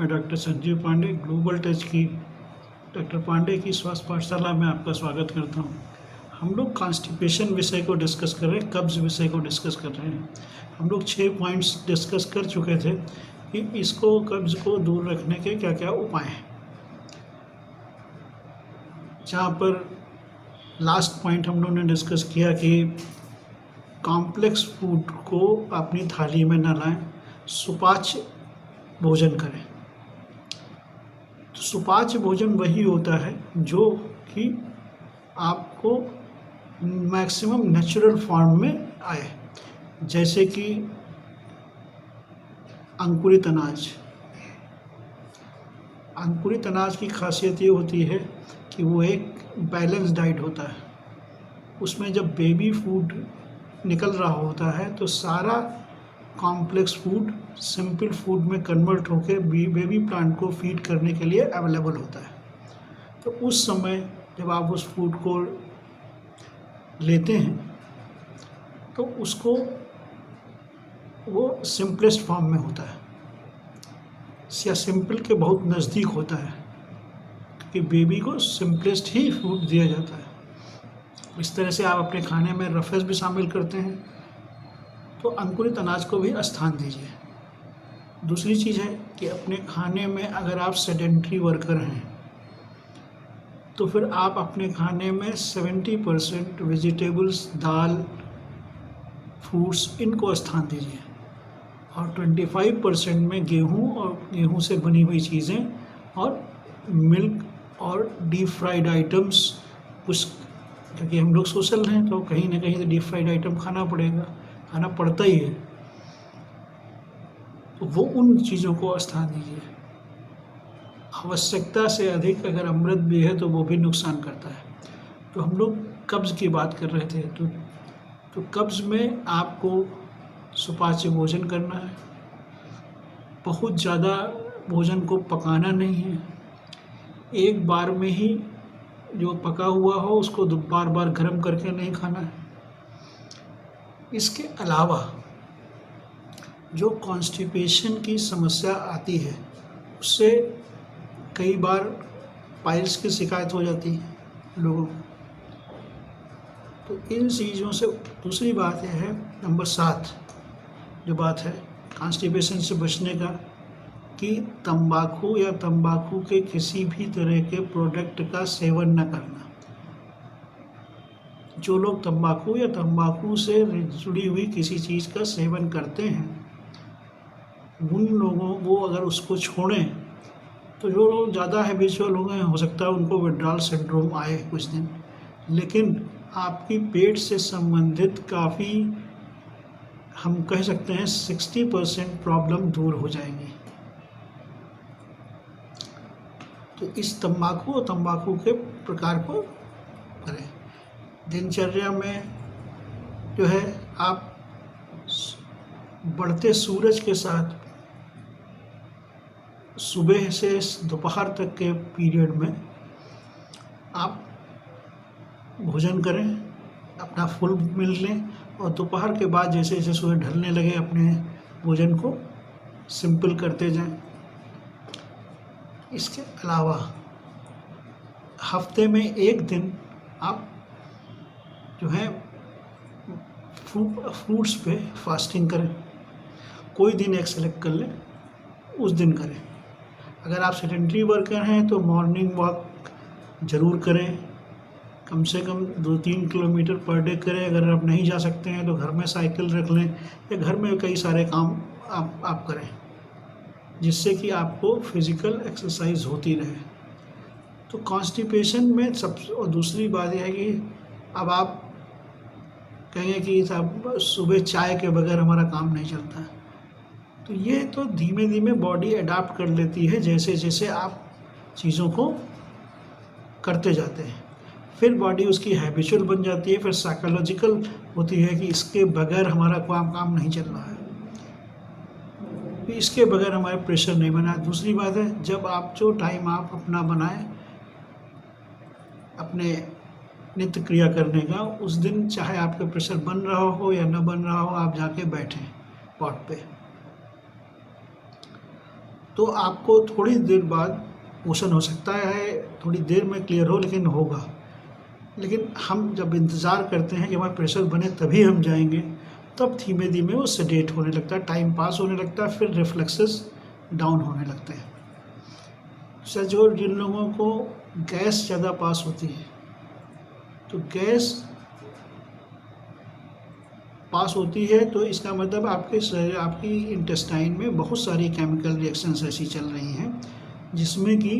मैं doctor Sanjeev Pandey global touch की doctor Pandey की स्वास्थ्य पाठशाला में आपका स्वागत करता हूं। हम लोग कॉन्स्टिपेशन विषय को डिस्कस कर रहे हैं, कब्ज़ विषय को डिस्कस कर रहे हैं। हम लोग 6 पॉइंट्स डिस्कस कर चुके थे कि इसको कब्ज़ को दूर रखने के क्या क्या उपाय हैं। जहाँ पर लास्ट पॉइंट हम लोगों ने डिस्कस किया कि कॉम्प्लेक्स फूड को अपनी थाली में न लाएं, सुपाच्य भोजन करें। तो सुपाच्य भोजन वही होता है जो कि आपको मैक्सिमम नेचुरल फॉर्म में आए, जैसे कि अंकुरित अनाज। अंकुरित अनाज की खासियत ये होती है कि वो एक बैलेंस डाइट होता है। उसमें जब बेबी फूड निकल रहा होता है तो सारा कॉम्प्लेक्स फूड सिंपल फूड में कन्वर्ट होकर बेबी प्लांट को फीड करने के लिए अवेलेबल होता है। तो उस समय जब आप उस फूड को लेते हैं तो उसको वो सिंपलेस्ट फॉर्म में होता है या सिंपल के बहुत नज़दीक होता है, क्योंकि बेबी को सिंपलेस्ट ही फूड दिया जाता है। इस तरह से आप अपने खाने में रफेज भी शामिल करते हैं, तो अंकुरित अनाज को भी स्थान दीजिए। दूसरी चीज़ है कि अपने खाने में अगर आप सेडेंट्री वर्कर हैं तो फिर आप अपने खाने में 70% वेजिटेबल्स, दाल, फ्रूट्स इनको स्थान दीजिए और 25% में गेहूँ और गेहूँ से बनी हुई चीज़ें और मिल्क और डीप फ्राइड आइटम्स। कुछ क्योंकि हम लोग सोशल हैं तो कहीं ना कहीं तो डीप फ्राइड आइटम खाना पड़ता ही है, तो वो उन चीज़ों को स्थान दीजिए। आवश्यकता से अधिक अगर अमृत भी है तो वो भी नुकसान करता है। तो हम लोग कब्ज़ की बात कर रहे थे, तो कब्ज़ में आपको सुपाच्य भोजन करना है। बहुत ज़्यादा भोजन को पकाना नहीं है, एक बार में ही जो पका हुआ हो उसको बार बार गर्म करके नहीं खाना है। इसके अलावा जो कॉन्स्टिपेशन की समस्या आती है उससे कई बार पाइल्स की शिकायत हो जाती है लोगों को। तो इन चीज़ों से दूसरी बात यह है, नंबर 7 जो बात है कॉन्स्टिपेशन से बचने का, कि तंबाकू या तंबाकू के किसी भी तरह के प्रोडक्ट का सेवन न करना। जो लोग तंबाकू या तंबाकू से जुड़ी हुई किसी चीज़ का सेवन करते हैं उन लोगों को अगर उसको छोड़ें तो जो लोग ज़्यादा हैबिचुअल हो गए हो सकता है उनको विड्रॉल सिंड्रोम आए कुछ दिन, लेकिन आपकी पेट से संबंधित काफ़ी हम कह सकते हैं 60% प्रॉब्लम दूर हो जाएंगी। तो इस तंबाकू और तंबाकू के प्रकार को करें। दिनचर्या में जो है आप बढ़ते सूरज के साथ सुबह से दोपहर तक के पीरियड में आप भोजन करें, अपना फुल मील लें और दोपहर के बाद जैसे जैसे सूरज ढलने लगे अपने भोजन को सिंपल करते जाएं। इसके अलावा हफ्ते में एक दिन आप जो है फ्रूट्स पे फास्टिंग करें। कोई दिन एक सेलेक्ट कर लें, उस दिन करें। अगर आप सेडेंटरी वर्कर हैं तो मॉर्निंग वॉक ज़रूर करें, कम से कम 2-3 किलोमीटर पर डे करें। अगर आप नहीं जा सकते हैं तो घर में साइकिल रख लें या घर में कई सारे काम आप करें, जिससे कि आपको फिज़िकल एक्सरसाइज होती रहे। तो कॉन्स्टिपेशन में और दूसरी बात यह है कि अब आप कहेंगे कि साहब सुबह चाय के बगैर हमारा काम नहीं चलता है, तो ये तो धीमे धीमे बॉडी अडाप्ट कर लेती है जैसे जैसे आप चीज़ों को करते जाते हैं। फिर बॉडी उसकी हैबिचुअल बन जाती है, फिर साइकोलॉजिकल होती है कि इसके बगैर हमारा काम नहीं चल रहा है, इसके बगैर हमारे प्रेशर नहीं बना। दूसरी बात है, जब आप जो टाइम आप अपना बनाएं अपने नित्य क्रिया करने का, उस दिन चाहे आपका प्रेशर बन रहा हो या न बन रहा हो, आप जाके बैठें पॉट पे। तो आपको थोड़ी देर बाद मोशन हो सकता है, थोड़ी देर में क्लियर हो, लेकिन होगा। लेकिन हम जब इंतज़ार करते हैं कि हमारा प्रेशर बने तभी हम जाएंगे, तब धीमे धीमे वो सेडेट होने लगता है, टाइम पास होने लगता है, फिर रिफ्लेक्सेस डाउन होने लगते हैं। सच, जो जिन लोगों को गैस ज़्यादा पास होती है, तो गैस पास होती है तो इसका मतलब आपके शरीर, आपकी इंटेस्टाइन में बहुत सारी केमिकल रिएक्शंस ऐसी चल रही हैं जिसमें कि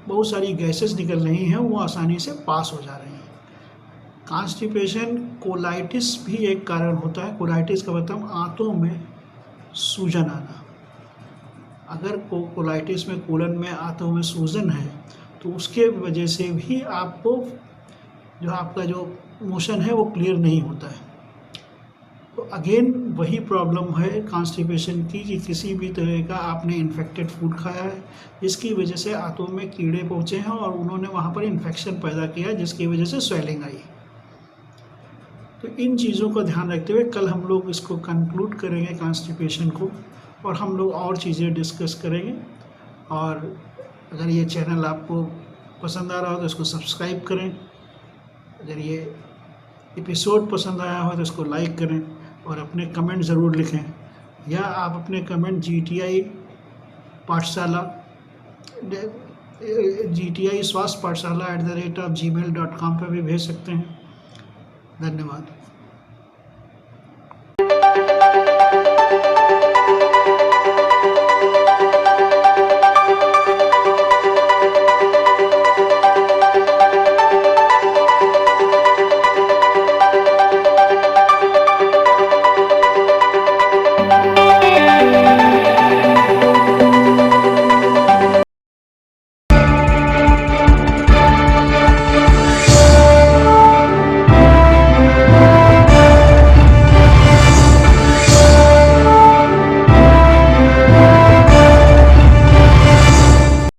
बहुत सारी गैसेस निकल रही हैं, वो आसानी से पास हो जा रही हैं। कॉन्स्टिपेशन, कोलाइटिस भी एक कारण होता है। कोलाइटिस का मतलब आंतों में सूजन आना। अगर कोलाइटिस में, कोलन में, आंतों में सूजन है तो उसके वजह से भी आपको जो आपका जो मोशन है वो क्लियर नहीं होता है। तो अगेन वही प्रॉब्लम है कॉन्स्टिपेशन की कि किसी भी तरह का आपने इन्फेक्टेड फूड खाया है जिसकी वजह से आंतों में कीड़े पहुँचे हैं और उन्होंने वहाँ पर इन्फेक्शन पैदा किया जिसकी वजह से स्वेलिंग आई। तो इन चीज़ों का ध्यान रखते हुए कल हम लोग इसको कंक्लूड करेंगे कॉन्स्टिपेशन को, और हम लोग और चीज़ें डिस्कस करेंगे। और अगर ये चैनल आपको पसंद आ रहा हो तो इसको सब्सक्राइब करें, अगर ये एपिसोड पसंद आया हो तो इसको लाइक करें और अपने कमेंट ज़रूर लिखें, या आप अपने कमेंट GTI स्वास्थ्य पाठशाला @gmail.com पर भी भेज सकते हैं। धन्यवाद।